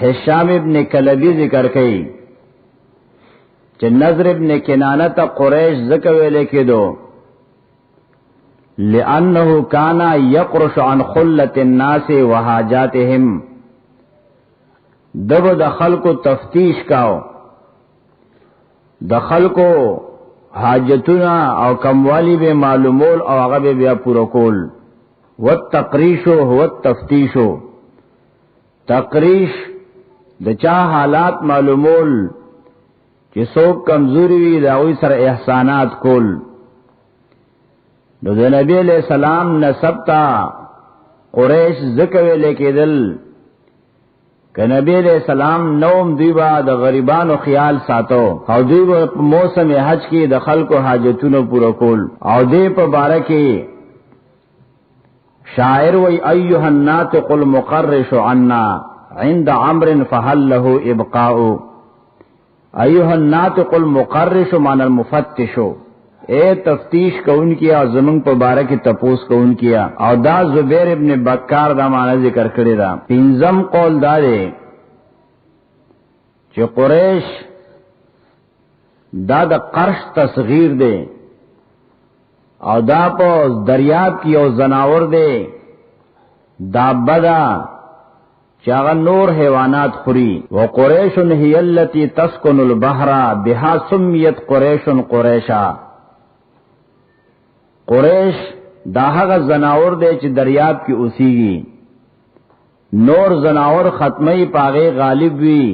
هشام ابن کلبی ذکر کئی چې نضر ابن کنانه ته قریش ذکر ویلې کېدو لأنه كان يقرش عن خلة الناس وحاجاتهم دب د خلقو تفتیش کاو د خلقو حاجتنا او کموالی به معلومول او هغه به بیا پورا کول والتقریش هو التفتیش تقریش د چا حالات معلومول چې څوک کمزوري وي دا وی سره احسانات کول نو د نبی علیہ السلام نسب تا قریش ذکر لیکدل ک نبی علیہ السلام نوم دیوا د غریبانو خیال ساتو او دی په موسم حج کې د خلکو حاجتونو پوره کول او دی په باره کې شاعر وی ایها الناطق المقرش عنا عند عمرو فهل له ابقاء ایها الناطق المقرش معنی المفتش اے تفتیش کون کیا زمن په باره کې تپوس کون کیا او دا زبیر ابن بکار دا معنی ذکر کړی دا پنځم قول دا دی چې قریش دا د قرش تصغیر دی او دا په دریاب کې یو زناور دی دابدا چاغ نور حیوانات خوري وقریش هی التی تسکن البحر بها سمیت قریش قریشا قریش دا هغه زناور دی چې دریاب کې اوسېږي نور زناور ختمي پاغه غالب وي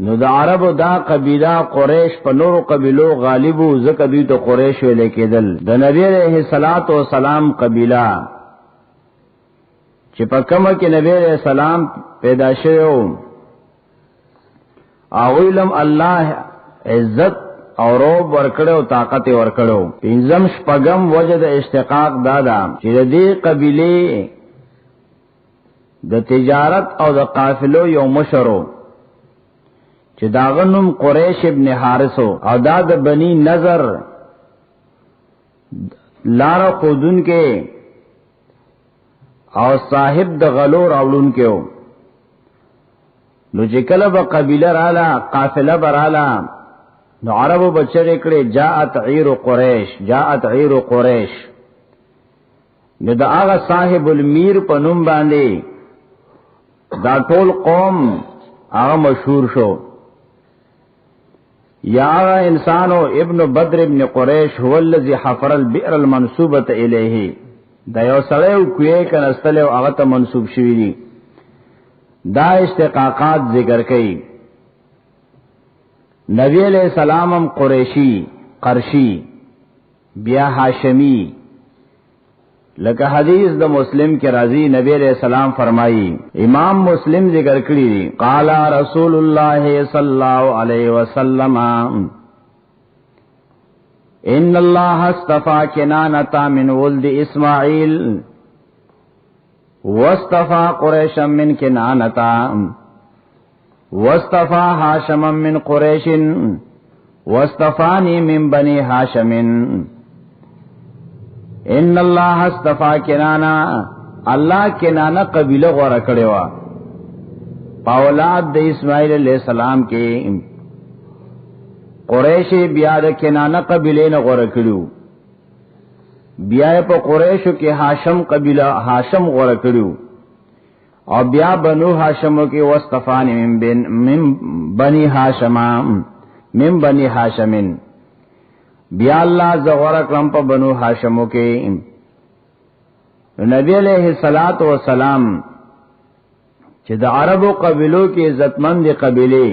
نو د عربو دا قبیله قریش په نورو قبیلو غالبو زکه دوی ته قریش ویل کېدل د نبی عليه الصلاة والسلام قبیله چې په کومه کې نبی عليه السلام پیدا شوی او علم الله عزت او روب ورکړو طاقت ورکړو پنځم شپږم وجه د اشتقاق دادا چې د دې قبيله د تجارت او د قافلو یو مشرو چې داغنوم قریش ابن حارثو او دا د بنی نظر لار خودن کې او صاحب د غلو راولون کې نو چې کله به قبيله رااله قافله براله نو عربو بچره کړي جاءت عير قريش جاءت عير قريش نو دا هغه صاحب المیر په نوم باندې دا ټول قوم هغه مشهور شو یا انسانو ابن بدر ابن قریش هو الذي حفر البئر المنسوبه الیه دا یو سړیو کوی کنستلو هغه ته منسوب شوی دی دا اشتقاقات ذکر کړي نبی علیہ السلام قریشی قرشی بیا ہاشمی لکه حدیث د مسلم کې راځي نبی علیہ السلام فرمایي امام مسلم ذکر کړی قال رسول الله صلی الله علیه وسلم ان الله اصطفى کنانه من ولد اسماعیل واصطفى قریشا من کنانه واصطفى هاشم من قريش واصطفاني من بني هاشم ان الله اصطفى کنانا الله کنانا قبیله غوړه کړي وا اولاد د اسماعیل علیہ السلام کې قریش بیا د کنانا قبیله نه غوړه کړو بیا په قریشو کې هاشم قبیله هاشم غوړه کړو او بیا بنو هاشمو کې واصطفان من بني هاشم من بني هاشمن بیا الله زغور کرم په بنو هاشمو کې نبی علیہ الصلات والسلام چې د عربو قبیلو کې عزتمند قبیله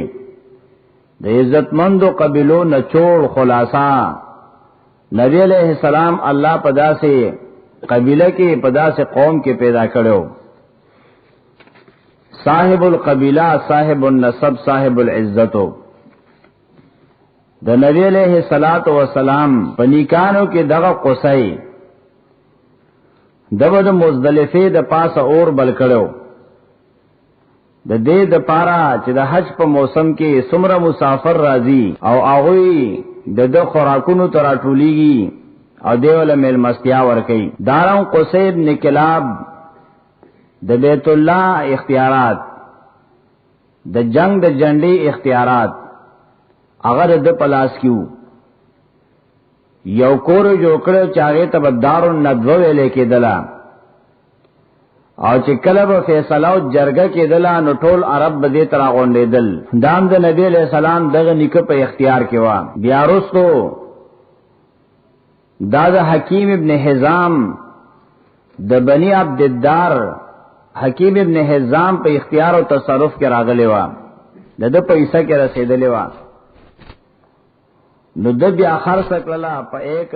د عزتمند قبیلو نچوړ خلاصا نبی علیہ السلام الله پدا سے قبیله کې پدا سے قوم کې پیدا کړو صاحب القبیلہ صاحب النسب صاحب العزتو د نبی علیہ الصلات والسلام پنیکانو کې دغه قصای دغه د مزدلفه د پاسه اور بل کړو د دې د پارا چې د حج په موسم کې څومره مسافر راځي او هغه د خوراکونو تر ټولېږي او دیول مل مستیا ور کوي دارو قصید ابن کلاب د بیت الله اختیارات د جنگ د جنډي اختیارات اگر د پلاس کیو یو کور جوړ کړو چاغه ته دارو ندوه ویلې کېدلا او چې کله به فیصله او جرګه کېدلا نو ټول عرب به دې تر غونډېدل. دام د نبی علیہ السلام دغه نیکه په اختیار کې و. بیا وروسته دا د حکیم ابن حزام د بنی عبد الدار حکیم ابن حزام په اختیار او تصرف کې راغلی و. د پیسې کې رسیدلی و. نو د بیا خرڅ کړلا په 1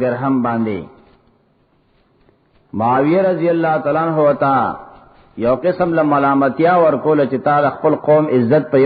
درهم باندې. معاویہ رضی اللہ تعالی عنہ وتا یو قسم له ملامتیا ور کول چې تعالی خپل قوم عزت په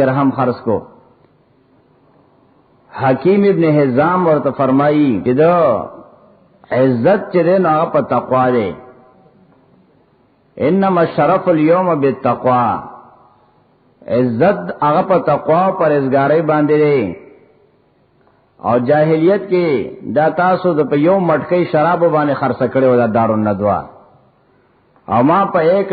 درهم خرڅ کو. حکیم ابن حزام ورته فرمایي چې دا عزت چې نه په تقوا دی. انما الشرف اليوم بالتقوا. عزت هغه په تقوا پرهیزګاری باندې دی. او جاہلیت کې دا تاسو د په یو مټکې شراب باندې خرڅ کړو دا دارالندوا او ما په 1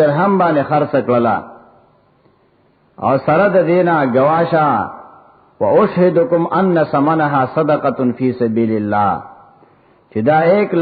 درهم باندې خرڅ کړلا او سره د دینا گواشا واشهدکم ان ثمنها صدقه فی سبیل الله چې دا 1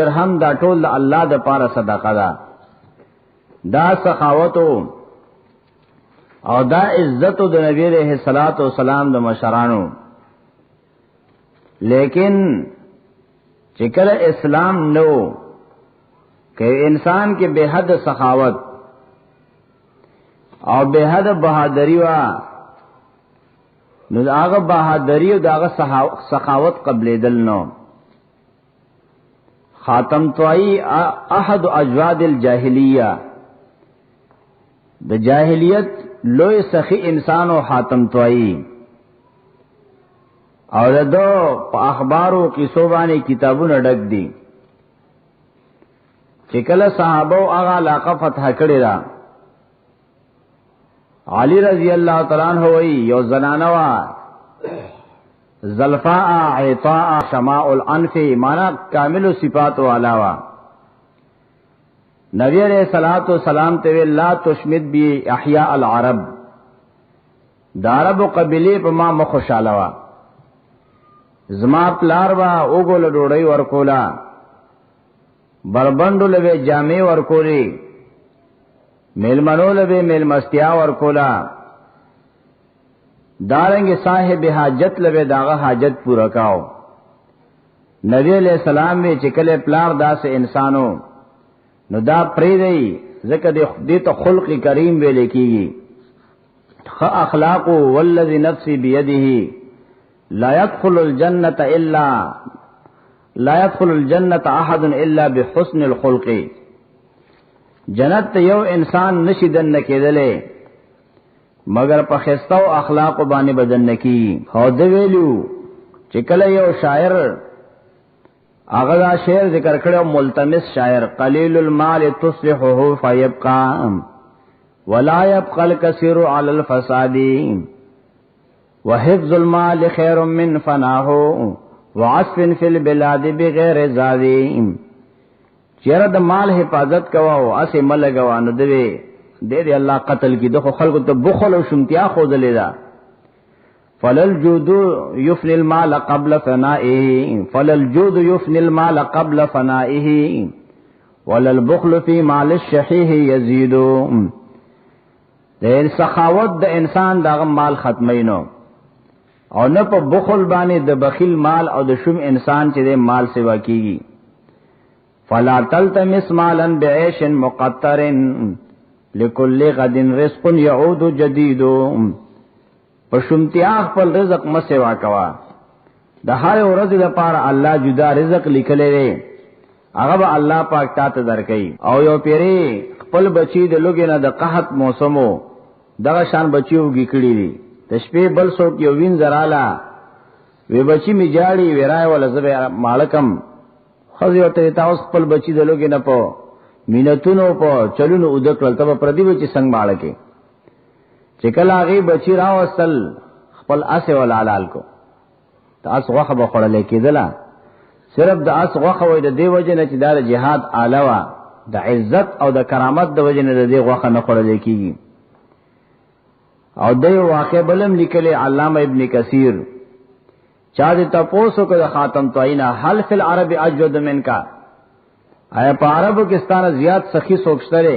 درهم دا ټول د الله د پاره صدقه ده. دا سخاوت او دا عزت د نبی رحمت صلوات و سلام د مشرانو. لیکن چکل اسلام نو کہ انسان کے بے حد سخاوت اور بے حد بہادری وا نو داغ بہادری و داغ سخاوت قبل دل نو. خاتم توائی احد اجواد الجاہلیہ د جاہلیت لوی سخی انسان و خاتم توائی اور دو په اخبارو قصو باندې کتابونه ډک دي چې کله صحابه او هغه علاقه فتح کړی را. علی رضی الله تعالی عنہ وی یو زنانه وا زلفاء عطاء شماء الانف معنا کامل صفات والا وا. نبی علیہ الصلوۃ والسلام ته لا تشمد بی احیاء العرب. د عرب قبیله په ما مخوشاله وا. زما پلار با اوګول ډوړی ورکولا بربندو لوي جامې ورکولي میلمنو لوي میلمستیا ورکولا دارنګ صاحب حاجت لوي داغه حاجت پورا کاو. نبی علیہ السلام وی چې کله پلار داس انسانو نو دا پری دی ذکر دې ته خلق کریم ویل کیږي. خ اخلاق والذی نفسی بیده لا يدخل الجنة احد الا بحسن الخلق. جنت یو انسان نشي دن کېدلې مگر په خستو اخلاق باندې بدن نکی. خو د ویلو چې کله یو شاعر هغه دا شعر ذکر کړو ملتمس شاعر قلیل المال تصلحه فيبقى ولا يبقى الكثير على الفساد وحفظ المال خیر من فناه وعصف فی البلاد بغیر زاد. چیرې د مال حفاظت کوا او اسه ملګوا نو دوی دې الله قتل کی دغه خلکو ته بخل او شمتیا خو دلیدا. فللجود يفني المال قبل فنائه فللجود يفني المال قبل فنائه وللبخل في مال الشحيح يزيد. د سخاوت د انسان دغه مال ختمینو او نه په بخل باندې د بخیل مال او د شوم انسان چې د مال سیوا کیږي. فلا تلتمس مالا بعيش مقطر لكل غد رزق يعود جديد. پښومتیا خپل رزق مسیوا کوا. د هر ورځې لپاره الله جدا رزق لیکلی دی هغه به الله پاک تاسو درکړي. او یو پیری خپل بچی د لوګي نه د قحط موسمو دغه شان بچیو گیکړي دي. د شپې بل څوک یو وین زرالا وی بچی می جاړي ورای ول زبه مالکم خزي ورته تاسو خپل بچی د لوګي نه په مینتونو په چلونو ودکل ته پر دی بچی څنګه مالکه چې کله هغه بچی راوصل خپل اسه ول علال کو تاسو غوخه به خړلې کېدله صرف د اس غوخه وې د دی وجه نه چې د جهاد علاوه د عزت او د کرامت د وجه نه د دی غوخه نه خړلې کېږي. او دې واقع بلم لیکلي علامه ابن کثیر چا دې تاسو کو خاتم توینا هل فی العرب اجود منکا آیا په عربو کې ستانه زیات سخی سوچتره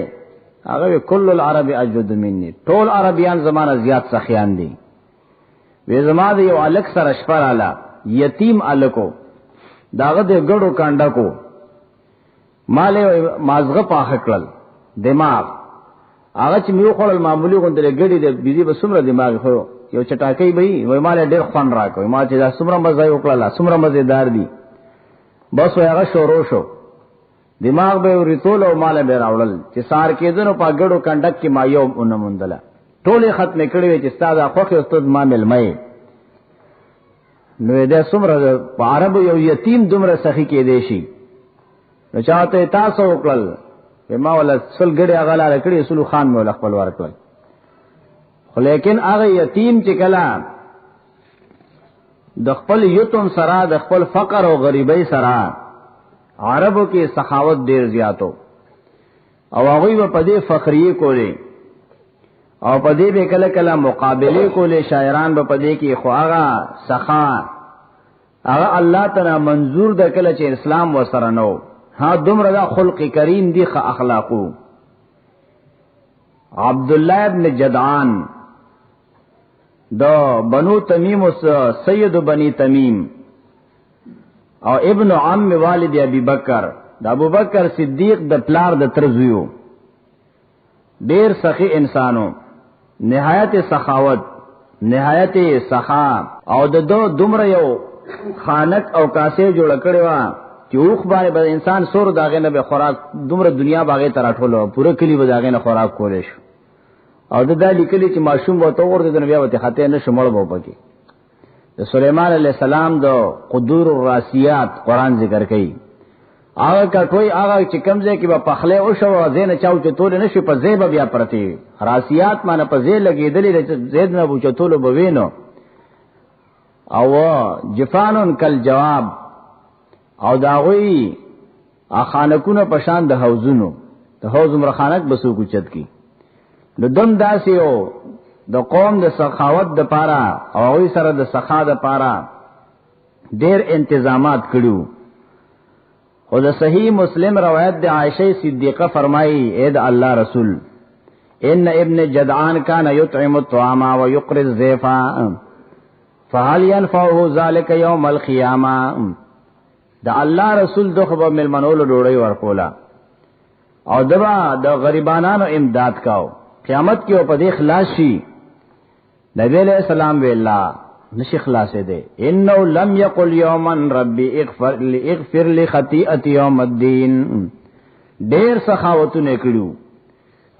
هغه کل العرب اجود مني ټول عربیان زمانہ زیات سخیان دي وې زما دې یو الک سره شپر اعلی یتیم الکو داغه دې ګړو کانډا کو مالې مازغه پاخ کړل دماغ هغه چې میو خړل معمولی غوندې ګړي دې بيزي به سمره دماغ خو یو چټاکې به وای مال ډېر خوان راکوي ما چې دا سمره مزه یو کړل سمره مزیدار دي بس هغه شروع شو دماغ به ورتول او مال به راوړل چې سار کېدنو په ګړو کانډک کې ما یو اونمندله ټوله ختم کړي چې استاد خوخه استاد ما ملمای نو دې سمره په عربو یو یتیم دومره سخی کې دی شي نو چاته تاسو وکړل ما ولا سل ګړي هغه لاره کړی سلو خان مول خپل ورکړل خو لیکن هغه یتیم چې کلا د خپل یتیم سره د خپل فقر او غریبۍ سره عربو کې سخاوت ډیر زیاتو او هغه په دې فخریه کولې او په دې به کله کله مقابله کولې شاعران به په دې کې خو هغه سخا هغه الله تعالی منظور د کله چې اسلام وسره نو ها دومره دا خلق کریم دی خ اخلاقو عبد الله ابن جدعان دا بنو تمیم سید بنی تمیم او ابن عم والد ابي بکر دا ابو بکر صدیق د پلار د ترزیو ډیر سخی انسانو نهایت سخاوت نهایت سخا او د دو دومره یو خانک او کاسه جوړ کړي وا چې اوخ باندې به انسان سور داغه نه به خوراک دومره دنیا باغې تر ټولو پوره کلی به داغه نه خوراک کولې شو او د دې لیکلي چې ماشوم وته ورته د بیا وته خطه نه شمول بو پکې د سليمان عليه السلام د قدور الراسيات قران ذکر کړي هغه کټوي هغه چې کمزې کې به پخله او شو زین چاو چې تول نه شي په زیب بیا پرتی راسيات معنی په زی لګېدلې زید نه بو چې تول بو وینو او جفانن کل جواب او داغوی اخانکونه پشان د حوزونو د حوز مرخانک بسو کوچت کی د دم داسیو د قوم د سخاوت د پاره او وی سره د سخا د پاره ډیر انتظامات کړو او د صحیح مسلم روایت د عائشه صدیقه فرمایي اے د الله رسول ان ابن جدعان کان یطعم الطعام ويقري الضيف فهل ينفعه ذلك يوم القيامه دا الله رسول دغه مل منول ډوړی ورکولا او دبا د غریبانو امداد کاو قیامت کې په دې خلاص شي نبی علیہ السلام ویلا نشي خلاصې ده انه لم يقل يوما ربي اغفر لي خطيئتي يوم الدين ډېر سخاوتونه کړو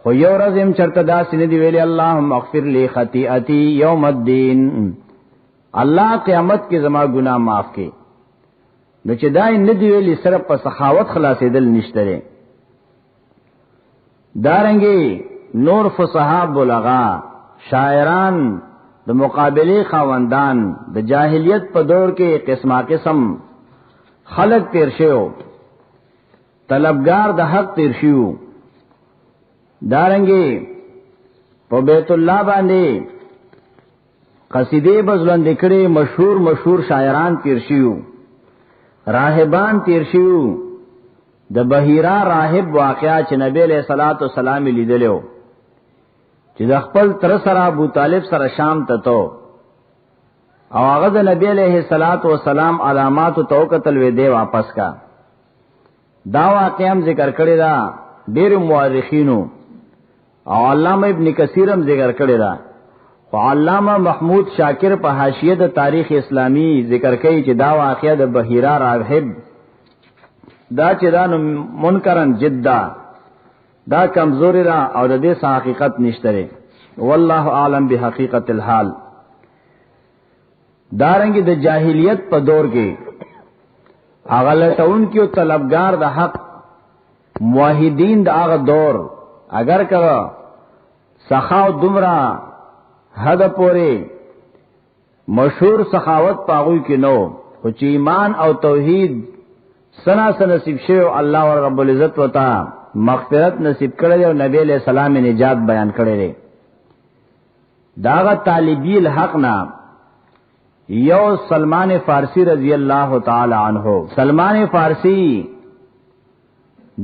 خو یو ورځ هم چرته دا سینې دی ویلي اللهم اغفر لي خطيئتي يوم الدين الله قیامت کې زما ګناه معاف کړي نو چې دای نه دی ویلي صرف په سخاوت خلاصېدل نشته لري دارنګي نور فصحا بلغا شاعران د مقابله خواندان د جاهلیت په دور کې قسمه قسم خلق تیر شو طلبگار د حق تیر شو دارنګي په بیت الله باندې قصیدې بزلند کړي مشهور شاعران تیر شو راهبان تیر شو د بحیرا راهب واقعا چې نبی له صلوات و سلام لیدلو چې د خپل تر سره ابو طالب سره شام ته تو او هغه د نبی له صلوات و سلام علامات او توکتل وی دی واپس کا دا واقعا ذکر کړی دا ډیر مورخینو او علامه ابن کثیر هم ذکر کړی دا او علامه محمود شاکر په حاشیه د تاریخ اسلامی ذکر کوي چې دا واقعه د بحیرا راهب دا چې دا منکرن جدا دا کمزوری را او د دې حقیقت نشته والله اعلم بحقیقت الحال دارنګ د جاهلیت په دور کې هغه لټون کې طلبگار د حق موحدین د هغه دور اگر کړه سخاو دمرا حد پوره مشهور سخاوت پاغوي کې نو خو چې ایمان او توحید سنا نصیب شوی الله رب العزت وتا مغفرت نصیب کړی او نبی علیہ السلام نجات بیان کړی دی داغ طالبی الحق نا یو سلمان فارسی رضی اللہ تعالی عنہ. سلمان فارسی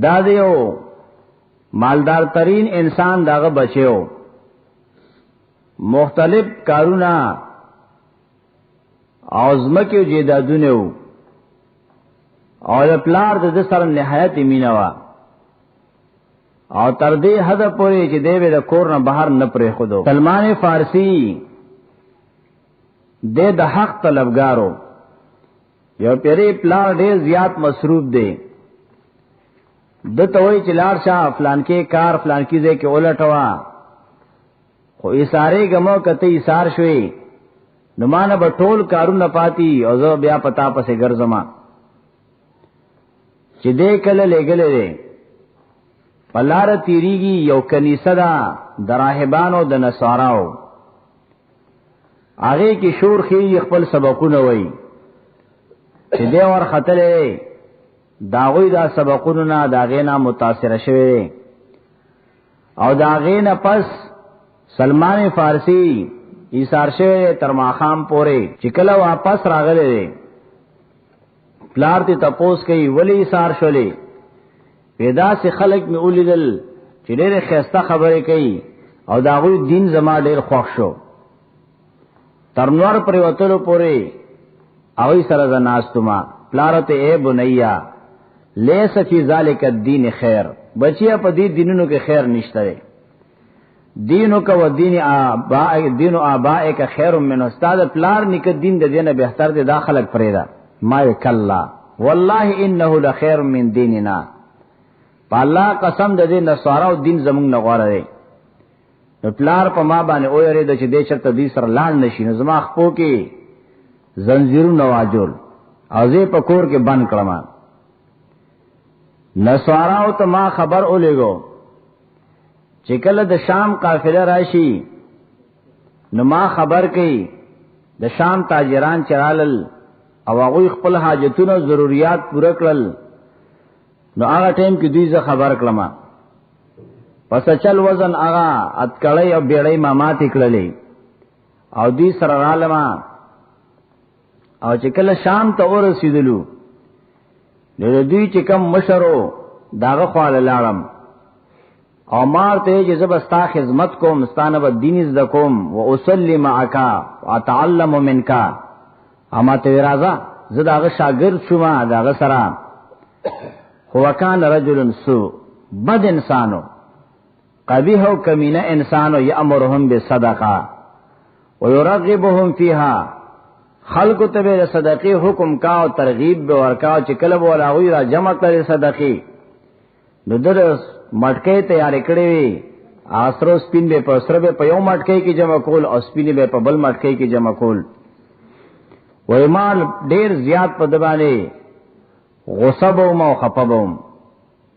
دا دیو مالدار ترین انسان داغ بچیو، مختلف کارونا عظمکیو جیدادونیو، اور پلار د سر نہایت مینوا، اور تردی حد پوری چې دیوی د کور نه بهر نه پرې خودو. سلمان فارسی د حق طلبګارو، یو پیری پلار ډیر زیات مصروف دی، د توي چې لار شاه فلان کې کار فلان کې ځای کې اولټوا، خو ایثارې غمو کته ایثار شوي نو مان به ټول کارونه پاتی او زه بیا پتا پسې ګرځما چې دې کله لګلې پلار تیریږي. یو کنيسه دا دراهبانو د نصاراو هغه کې شور خي خپل سبقونه وای چې دې ور خطلې داوی دا سبقونه نه داغه نه متاثر شوه، او داغه نه پس سلمان فارسی ایثار شوه تر ماخام پوره چې کله واپس راغله پلار ته تپوس کوي ولی ایثار شولې، پیدا سے خلق می اولیدل چې ډېر خسته خبرې کوي او داغوی دین زما ډېر خوښ شو، ترنور پر وتلو پوره او ای سره زناستما. پلار ته اے بنیا لیس فی ذالک الدین خیر، بچیا په دې دینونو کې خیر نشته، دینو کا و دین آباء دین و آبائک خیر من استاد پلار نک دین د دینه بهتر دی دا خلق فریدا. ما کلا والله انه لخیر من دیننا، الله قسم د دې نصارا او دین زمونږ نه غواره دی. پلار په ما باندې او یری د چې دې چرته دې سره لاړ نشي نو زما خپو کې زنجیرونه واجول او زه په کور کې بند کړم. نصارا او ته ما خبر اولېګو چې کله د شام قافله راشي نو ما خبر کړي د شام تاجران چرالل او هغه خپل حاجتونو ضرورت پوره کړل، نو هغه ټیم کې دوی زه خبر کړم. پس چل وزن هغه اتکړی او بیړی ما ماتې کړلې او دوی سره رالما، او چې کله شام ته ورسېدلو نو دوی چې کم مشرو داغه خواله لاړم او مارته چې زبستا خدمت کوم ستانه به دین زده کوم و اصلی معک واتعلم منک، اما ته راځه زه داغه شاګرد شوم داغه سره. هو کان رجل سوء، بد انسانو قبیح او کمینه انسانو یامرهم بالصدقه ويرغبهم فيها، خلق ته به صدقې حکم کا او ترغیب به ورکا چې کله ولا غوی را جمع کړي صدقې نو در مټکې تیار کړې وي، آسرو سپین به په سره به په یو مټکې کې جمع کول او سپینې به په بل مټکې کې جمع کول. وای مال ډیر زیات په دبانې غصبوم او خپبوم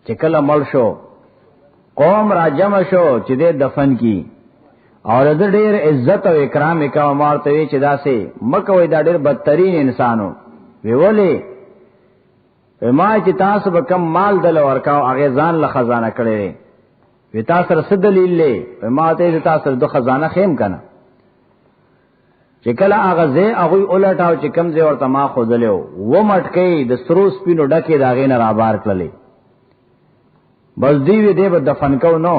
چې کله مړ شو قوم را جمع شو چې دې دفن کی اور د ډیر عزت او اکرام وکاو مارته چې داسې مکه وای دا ډیر بدترین انسانو وی ولی ما چې تاسو به کم مال دل ورکاو هغه ځان له خزانه کړي وی تاسو سره دلیل لې ما ته تاسو د خزانه خیم کنه چې کله هغه زه هغه اولټاو چې کم زه ورته ما خو دلو و مټکې د سروس پینو ډکه دا غینه را بار کړلې بس دی وی دې به دفن کو نو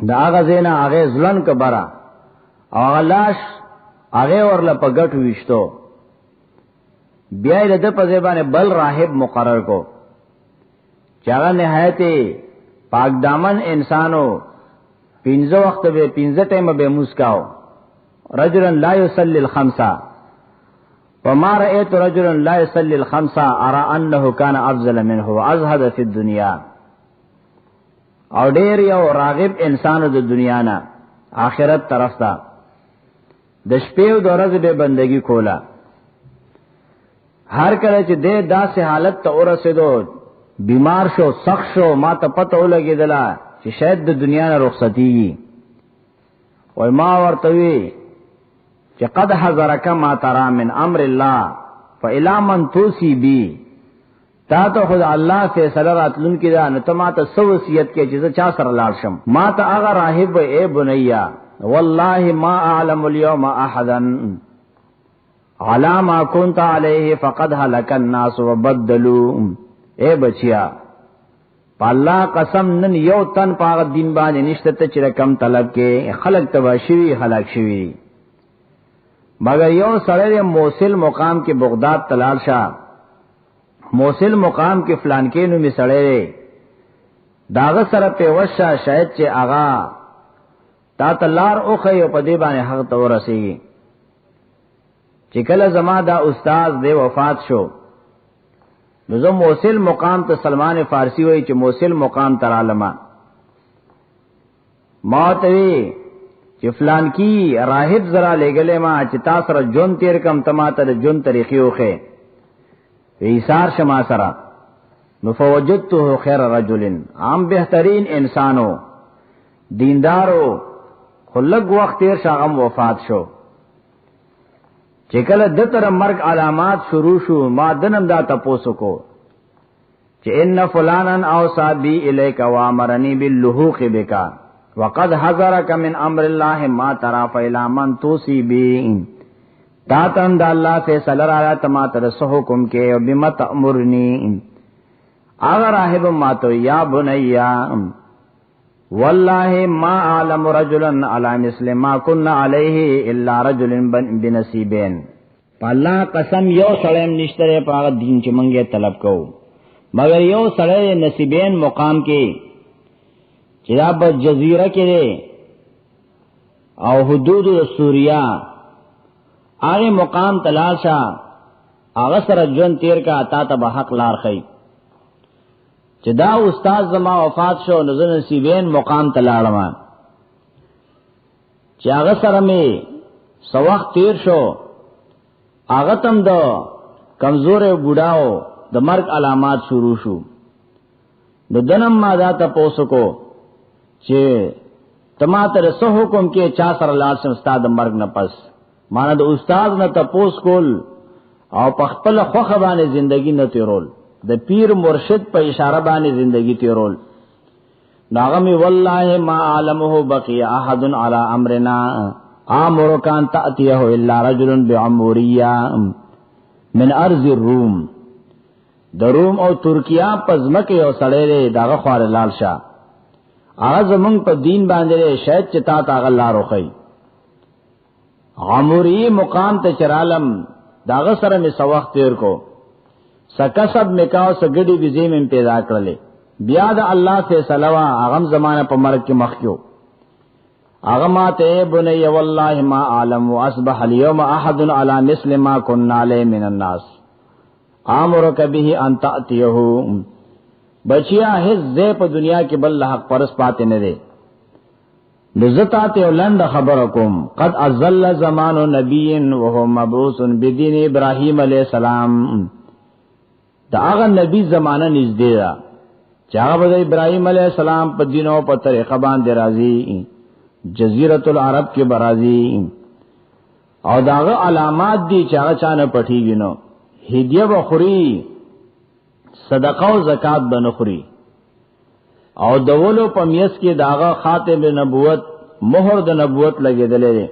دا هغه زینا هغه ځلن کبره او لاش هغه ورله په ګټ وشتو بیا یې د په ځبانه بل راهب مقرر کو چې هغه نهایت پاک دامن انسانو 15 وخت به 15 ټیم به مسکاو رجلا لا يصلي الخمسه وما رأيت رجلا لا يصلي الخمسه ارى انه كان افضل منه وازهد في الدنيا. او ډیر یو راغب انسانو د دنیا نه آخرت طرف ته د شپې او د ورځې به بندگی کولا. هر کله چې د داسې حالت ته ورسېدو بیمار شو سخت شو ما ته پته ولګېدله چې شاید د دنیا نه رخصتیږي وای ما ورته وی چې قد حذرک ما ترى من امر الله فإلى من توصي بي، تا ته خدای الله فیصله راتلون کې دا نو ته ما ته سو وصیت کې چې چا سره لاړ شم. ما ته هغه راهب اے بنیا والله ما اعلم اليوم احدا على ما كنت عليه فقد هلك الناس وبدلوا. اے بچیا پالله قسم نن یو تن پاغ دین باندې نشته ته چې کم طلب کې خلق تباشوی خلق شوی، مگر یو سره موصل مقام کې بغداد تلال شاه، موصل مقام کې فلان کې نو می سره داغه سره په وشا شاید چې آغا تا تلار او خې په دې باندې حق ته ورسیږي. چې کله زما دا استاد دې وفات شو نو زه موصل مقام ته سلمان فارسی وای چې موصل مقام تر علما ما ته چې فلان کی راهب زرا لګلې ما چې تاسو سره جون تیر کم تماته د جون طریقې وخه ایثار شما سره نو فوجدته خیر رجل، عام بهترین انسانو دیندارو خلق وخت تیر شاغم وفات شو. چې کله د تر مرګ علامات شروع شو ما دنم دا تاسو کو چې ان فلانن او صابی الیک وامرنی باللحوق بک وقد حذرك من امر الله ما ترى فإلى من توصي به. تا تم د الله فیصله را تما تر سو حکم کې او بما تأمرنی. اگر راهب ما تو یا بنیا والله ما اعلم رجلا على مثل ما كنا عليه الا رجل بنصيبين. الله قسم یو سړیم نشتره په دین چې مونږه طلب کوو مگر یو سړی نصیبین مقام کې چې دا په جزیره کې او حدود سوریا هغه مقام تلاشا هغه سره جون تیر کا تا ته حق لار خي. چې دا استاد زما وفات شو نو زه نصیبین مقام تلاړم چې هغه سره می سو وخت تیر شو هغه تم د کمزورې بوډاو د مرګ علامات شروع شو. نو دنم ما دا تاسو کو چې تماته سو حکم کې چا سره لازم استاد مرګ نه پس معنا د استاد نه تاسو کول او په خپل خوخه باندې ژوندۍ نه تیرول، د پیر مرشد په اشاره باندې زندگی تیرول. ناغمی والله ما عالمه بقی احد علی امرنا امر کان تاتیه الا رجل بعموریا من ارض الروم. د روم او ترکیه پزمکه یو سړی داغه خوار لال شاه اغه زمون په دین باندې شاید چتا تا غلارو خی. عموری مقام ته چرالم داغه سره می سوخت تیر کو سکسب مکاو سګډي بيزي من پیدا کړلې بیا د الله سے سلوا اغم زمانہ په مرګ کې مخکیو اغه ماته بني والله ما عالم واصبح اليوم احد على مثل ما كنا عليه من الناس امرك به ان تاتيه. بچیا هیڅ زه په دنیا کې بل حق پرس پاتې نه دي. لذات ولند خبرکم قد ازل زمان نبي وهو مبعوث بدين ابراهيم عليه السلام. دا هغه نبی زمانہ نږدې ده چې هغه د ابراهيم عليه السلام په دین او په طریقه باندې راځي جزیرۃ العرب کې برازي او داغه علامات دي چې هغه چانه پټیږي نو هدیه بخوري صدقه او زکات بنخوري او دولو په میس کې داغه خاتم نبوت مہر د نبوت لګیدلې.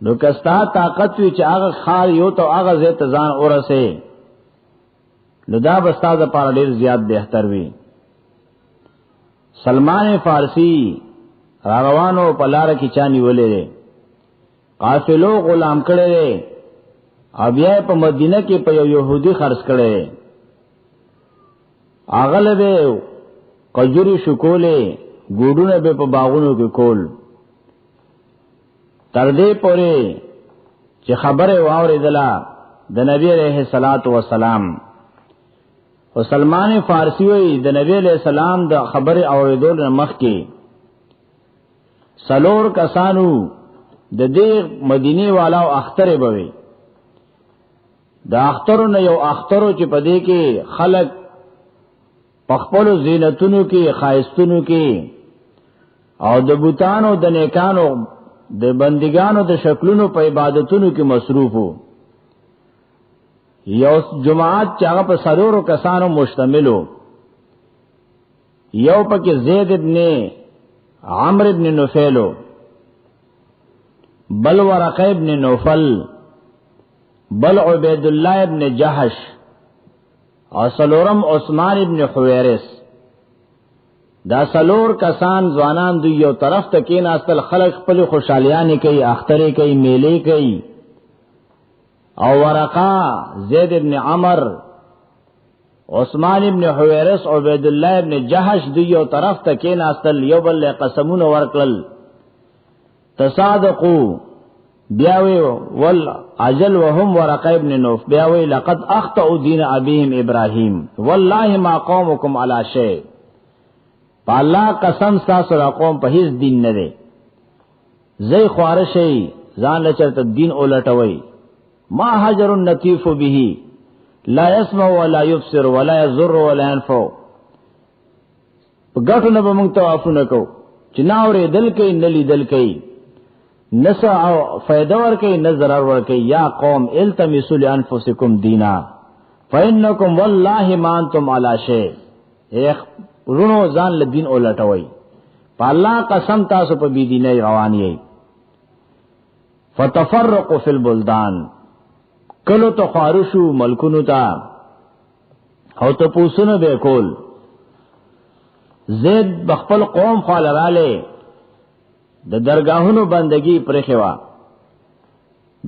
نو کستا طاقت وی چې هغه خار یو ته هغه زه تزان اورسه نو دا بستاز پار ډیر زیات بهتر وی. سلمان فارسی روانو پلار کی چانی ولې قافلو غلام کړي او بیا په مدینه کې په یو يهودي خرڅ کړي اغله به قجوري شکولې ګوډونه به په باغونو کې کول تر دې پورې چې خبره واوریدله د نبی عليه الصلاة والسلام او سلمان فارسی وی د نبی علیہ السلام د خبر اوریدل مخ کې سلور کسانو د دې مدینه والاو اختر بوي د اخترونو یو اخترو چې پدې کې خلق پخپلو زینتونو کې خایستونو کې او د بوتانو د نیکانو د بندګانو د شکلونو په عبادتونو کې مصروفو. یو جماعت چې هغه په سلورو کسانو مشتملو یو پکې زید ابن عمرو ابن نفیلو بل ورقه ابن نوفل، بل عبید الله ابن جحش، او سلورم عثمان ابن حویرس. دا سلور کسان ځوانان دوی یو طرف ته کېناستل، خلق خپل خوشالیانې کوي، اخترې کوي، میلې کوي. او ورقه، زید ابن عمر، عثمان ابن حویرس، عبید الله ابن جحش دوی یو طرف ته کېناستل، یو بل قسمونه ورکړل. تصادقوا، بیاوی ول اجل وهم ورقه ابن نوف، بیاوی لقد اخطأوا دین ابيهم ابراهيم والله ما قومكم على شيء. الله قسم تاسو را قوم په هیڅ دین نه دی. زئی خوارشی ځان لچرته دین اولټوي. ما حجر النتیف به لا يسمع ولا يبصر ولا يضر ولا ينفع. غټو نه به مونږ توافونه کو چې ناورې دل کې نلی دل کې نسع او فائدہ ور کوي، نه ضرر ور کوي. یا قوم التمسوا لانفسکم دینا فانکم والله ما انتم علی شیء. ورونو ځان له دین اولټوي، په الله قسم تاسو په بی دینه روان یې. فتفرقوا فی البلدان، کلو تو خارشو ملکونو تا او ته پوسونه به کول. زید بخپل قوم خالراله د درگاہونو بندگی پرخوا،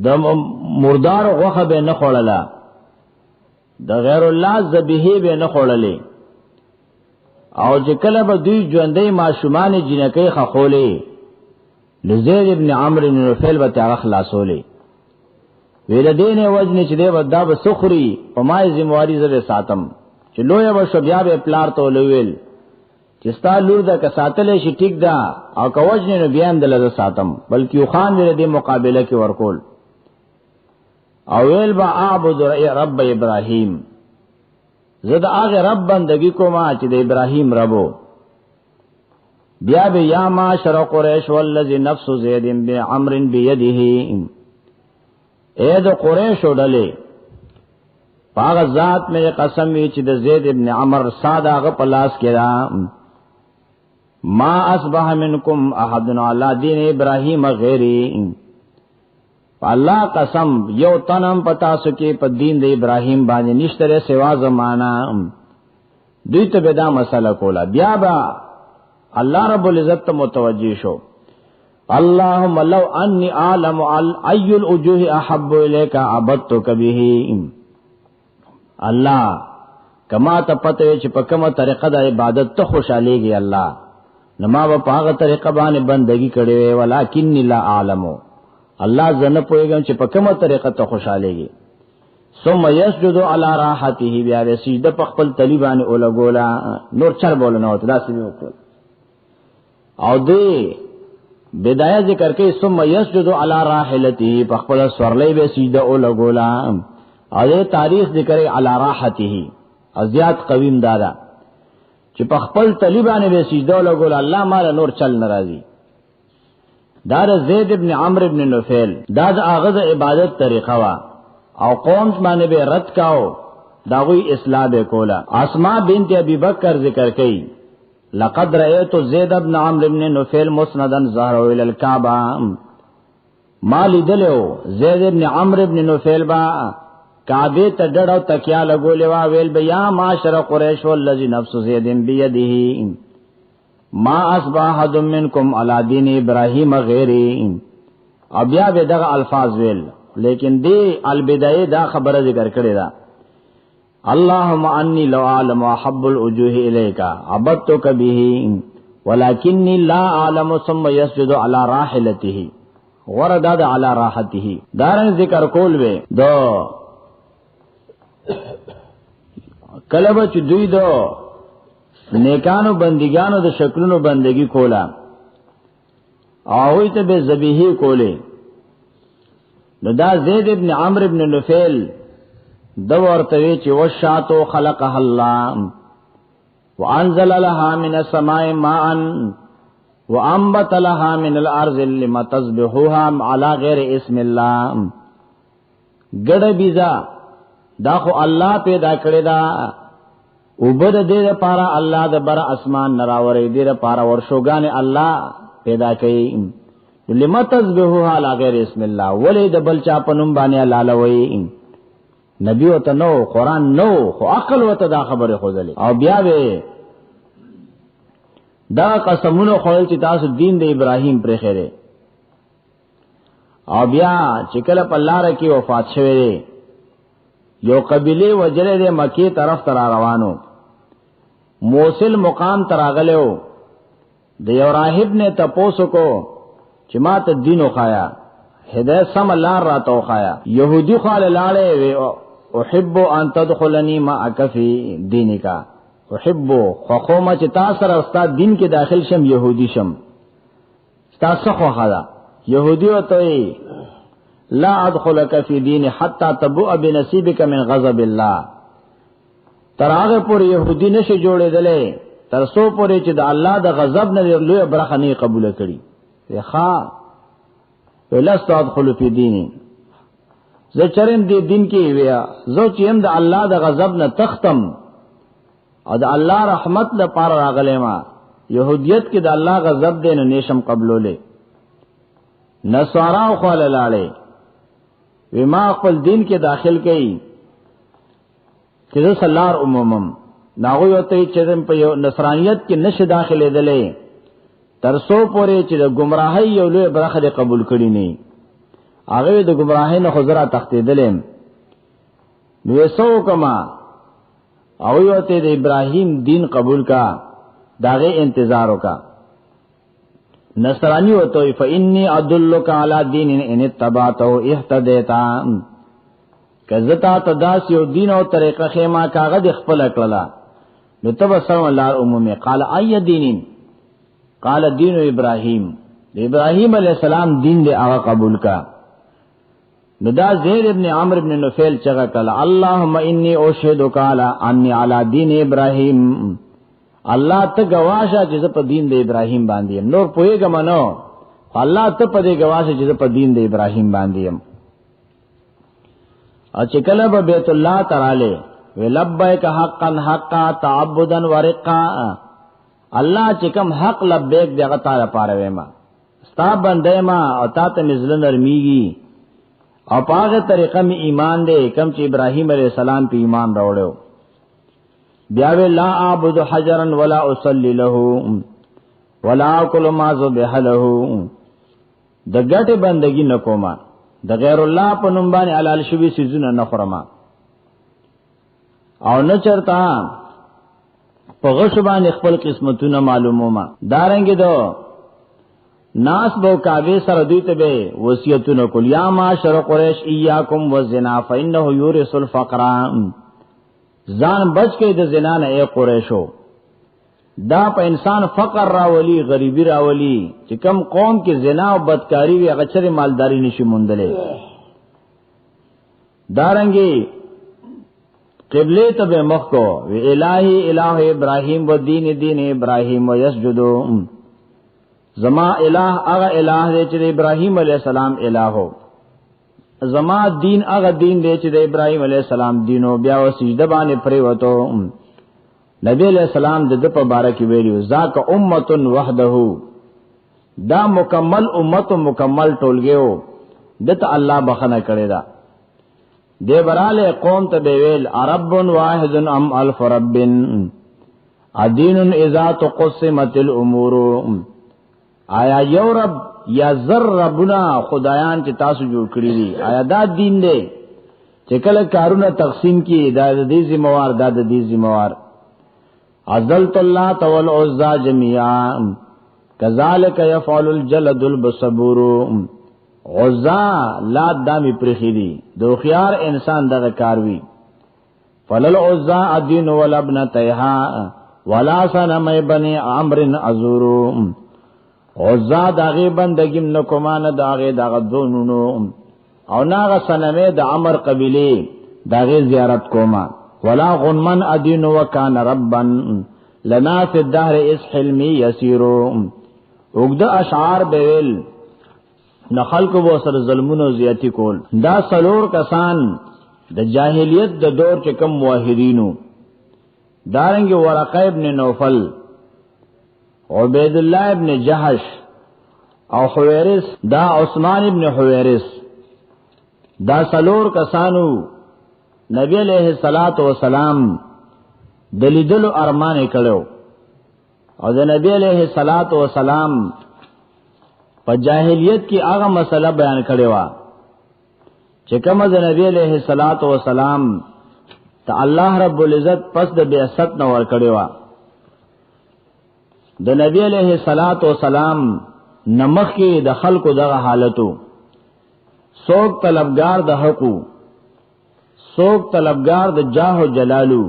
د مردار غوخه به نه خړله، د غیر الله ذبیحه به نه خړلې. او چې کله به دوی ژوندې ماشومان جنکې خخولې، لزید ابن عمرو بن نوفل به تاغ خلاصولې. ویل دینه وجنه چې دی ودا به سخري او ما ذمہواری زره ساتم، چې لوی به شو بیا به پلار ته لویل چې ستا لور دا که ساتلې شي ټیک ده، او که وجنه نو بیا هم دلته ساتم. بلکې خان دې دې مقابله کې ورکول. او ویل با اعبد رب ابراهیم، زه د هغه رب بندگی کوم چې د ابراهیم ربو. بیا به یا معاشر قریش والذی نفس زید بن عمرو بيده، اے د قریش ډلې پاغه ذات مې قسم وی چې د زید ابن عمر ساده هغه پلاس کړه. ما اصبح منکم احد علی دین ابراهیم غیری، الله قسم یو تنم پتا سکے په دین د ابراهیم باندې نشتره سوا زمانہ. دوی ته بدا مسله کولا. بیا با الله رب العزت متوجی شو. اللهم لو انی عالم ای الوجوه احب الیک عبدتک به. الله کما ته پته چې په کومه طریقه د عبادت ته خوشاليږي الله، نما په هغه طریقه باندې بندگی کړي، ولکن لا اعلم. الله زنه پويګم چې په کومه طریقه ته خوشاليږي. ثم يسجد على راحته، بیا د سجده په خپل طالبان اولګولا، نور چر بولنه وته داسې وکړ. او دې بدايه ذکر کې ثم يسجد على راحلته، په خپل سورلې به سجده اولګولا. او دې تاریخ ذکر على راحته، ازيات قویم دادا چې په خپل طالبان به سجده اولګولا. الله مال نور چل ناراضي. دا زید ابن عمرو ابن نوفل دا د هغه د عبادت طریقه وا، او قوم باندې به رد کاو، داوی اصلاح به کولا. اسماء بنت ابي بکر ذکر کړي لقد رأيت زید ابن عمرو ابن نوفل مسندا ظهر الى الكعبه. ما لیدلو زید ابن عمرو ابن نوفل با کعبه ته ډډو تکیا لګولې وا، ویل بیا معاشر قریش والذي نفس زید بيده ما اصبح احد منکم علی دین ابراهیم غیری. او بیا به دغه الفاظ ویل، لیکن دی البدایه دا خبره ذکر کړی دا. اللهم انی لو اعلم احب الوجوه الیک عبدتک به ولکنی لا اعلم. ثم يسجد على راحلته، وردا علی راحته. دارن ذکر کول وی دو کلب چ دوی دو نیکانو بندگانو د شکلونو بندگی کولا، او ته به ذبیحه کوله. نو دا زید ابن عمرو ابن نوفل دو ورته چې وشاتو خلقها الله وانزل لها من السماء ماء وانبت لها من الارض لما تسبحوها على غير اسم الله. ګډ بیزا دا خو الله پیدا کړی دا، وبد دې لپاره الله د بر اسمان نراورې دې لپاره ورشوګان الله پیدا کړي. لما تذبحوا علی غیر اسم الله، ولې د بل چا په نوم باندې لالوي؟ نبی وته نو، قران نو، خو عقل وته دا خبره خوذلې. او بیا به دا قسمونو خوړل چې تاسو دین د ابراهیم پر خیره. او بیا چې کله په لار کې وفات شوه یو قبیله وجره د مکی طرف ته روانو، موصل مقام تراغلو، د یو راهب نے تپوسو کو چې ما ته دین وخایا، هدایت سم لار را تو خایا. يهودي خال لاړې احب ان تدخلني معك في دينك، احب خو ما چې تاسو سره استاد دین کې داخل شم، يهودي شم، تاسو خو خدا يهودي وته لا ادخلك في دين حتى تبوء بنصيبك من غضب الله. تراغه پر يهودي نشي جوړېدلې ترسو پورې چې د الله د غضب نه لوی برخه نه قبول کړي. ښا ولست ادخل في ديني، زه چرم دې دین کې ویا، زه چې هم د الله د غضب نه تختم او د الله رحمت لپاره راغلی ما. يهوديت کې د الله غضب دې نه نشم قبولولې. نصارا خو لاله وی ما خپل دین کې داخل کړي چې زه سلار عمومم ناغوی ہوتے چرم په یو نصرانیت کې نشه داخله دلې ترسو پورې چې د گمراهۍ یو لوی برخه قبول کړي نه، هغه د گمراهۍ نه خزرا تختیدلې. نو سو کما او یوته د ابراهیم دین قبول کا، داغه انتظار وکا. نصرانی ہوتے فإني أدلك على دين إن اتبعته اهتديتا، کزتا تداس یو دین او طریقه خیمه کاغذ خپل کړلا نو تبصر الله عمومي. قال اي دين؟ قال دين ابراهيم، ابراهيم عليه السلام دین دې هغه قبول کا. نو دا زید ابن عمرو ابن نفیل چغه کړه اللهم اني اشهدك على اني على دين ابراهيم، الله ته گواشه چې په دین د ابراهيم باندې نور پوهېګم نو، الله ته په دې گواشه چې په دین د ابراهيم باندې يم. او چې کله به بیت الله تراله ولبیک حقا حقا تعبدا ورقا، الله چې کوم حق لبیک دغه تعالی پاره وېما ستا بندې ما او تا ته نزل نرمیږي او پاغه طریقه می ایمان دې کم چې ابراهیم علیہ السلام په ایمان راوړو. بیا وی لا اعبد حجرا ولا اصلي له ولا اكل ما ذبح له، د ګټه بندگی نکوما، د غیر الله په نوم باندې حلال شوی سيزونه نه خورما، او نه چرتا په غش باندې خپل قسمتونه معلوموما. دارنګ دو ناس بو کاوی سره دوی ته به وصیتونه کول، یا معاشر قریش ایاکم والزنا فانه یورث الفقر، ځان بچ کې د زنا نه اے قریشو، دا په انسان فقر راولي، غریبی راولي. چې کم قوم کې زنا او بدکاری وي هغه چره مالداری نشي موندلې. دارنګي قبله ته مخ کو وی الہی الہ ابراہیم و دین دین ابراہیم و یسجدو، زما الہ هغه الہ دی چې ابراہیم علیہ السلام الہ هو، زما دین هغه دین دی چې ابراہیم علیہ السلام دینو. بیا و سجده باندې پرې وته. نبی علیہ السلام د په باره کې ویلو ذاک امه وحده، دا مکمل امت و مکمل ټولګیو دته الله بخنه کړی دا. دی براله قوم ته ویل عرب واحد ام الف رب ادین اذا تقسمت الامور، آیا یو رب یا زر ربنا خدایان چې تاسو جوړ کړی دي، آیا دا دین دی چې کله کارونه تقسیم کی دا د دې ذمہوار، دا د دې ذمہوار. عزلت الله تول عزا جميعا كذلك يفعل الجلد البصبور، عزا لا دامي پرخيدي دو خيار انسان دغه کاروي. فلل عزا الدين ولابنتها ولا سنم بني عمرو ازور، عزا داغه بندګیم نکومان داغه دغه دونونو او ناغه سنمه د عمر قبيله داغه زیارت کوما. ولا غنمن ادین وکان ربا لنا فی الدهر اس حلمی یسیرو، وګد اشعار بیل نخل کو و سر ظلمونو زیاتی کول. دا سلور کسان د جاہلیت د دور چې کم موحدینو، دارنګ ورقه ابن نوفل، عبید الله ابن جحش او حویرس دا عثمان ابن حویرس دا سلور کسانو نبی علیہ الصلات والسلام دلیدلو ارمان کړو او د نبی علیہ الصلات والسلام په جاهلیت کې هغه مسله بیان کړې و چې کومه د نبی علیہ الصلات والسلام ته الله رب العزت پس د بعثت نو ور کړې و د نبی علیہ الصلات والسلام نمخ کې د خلکو دغه حالتو سوک طلبگار د حقو سوک طلبگار د جاه و جلالو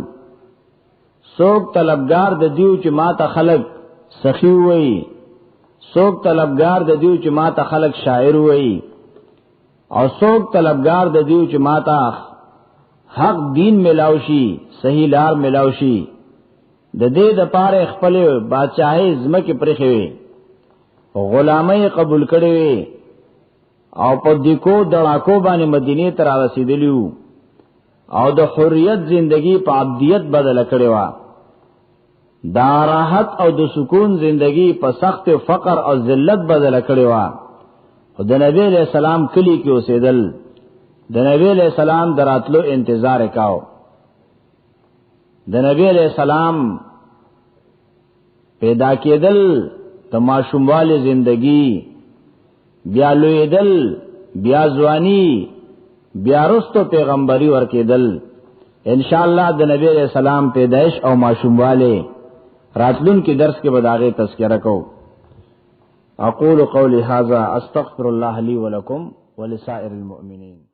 سوک طلبگار د دیو چې ما ته خلق سخی وئی سوک طلبگار د دیو چې ما ته خلق شاعر وئی او سوک طلبگار د دیو چې ما ته حق دین ملاوشي صحیح لار ملاوشي د دې د پاره خپل بادشاہي زمکه پرخوي غلامي قبول کړي او په دیکو دړاکو باندې مدینه ته را رسیدلیو او د حریت زندگی په عبدیت بدل کړي وا دا راحت او د سکون زندگی په سخت فقر او ذلت بدل کړي وا او د نبی علیہ السلام کلی کې اوسېدل د نبی علیہ السلام دراتلو انتظار وکاو د نبی علیہ السلام پیدا کېدل تماشومواله زندگی بیا لویدل بیا ځواني بیا رستو پیغمبري ورکېدل ان شاء الله د نبی علیہ السلام پیدائش او ماشومواله راتلون کې درس کې بداغه تذکرہ کو اقول قولی هذا استغفر الله لي ولكم ولسائر المؤمنين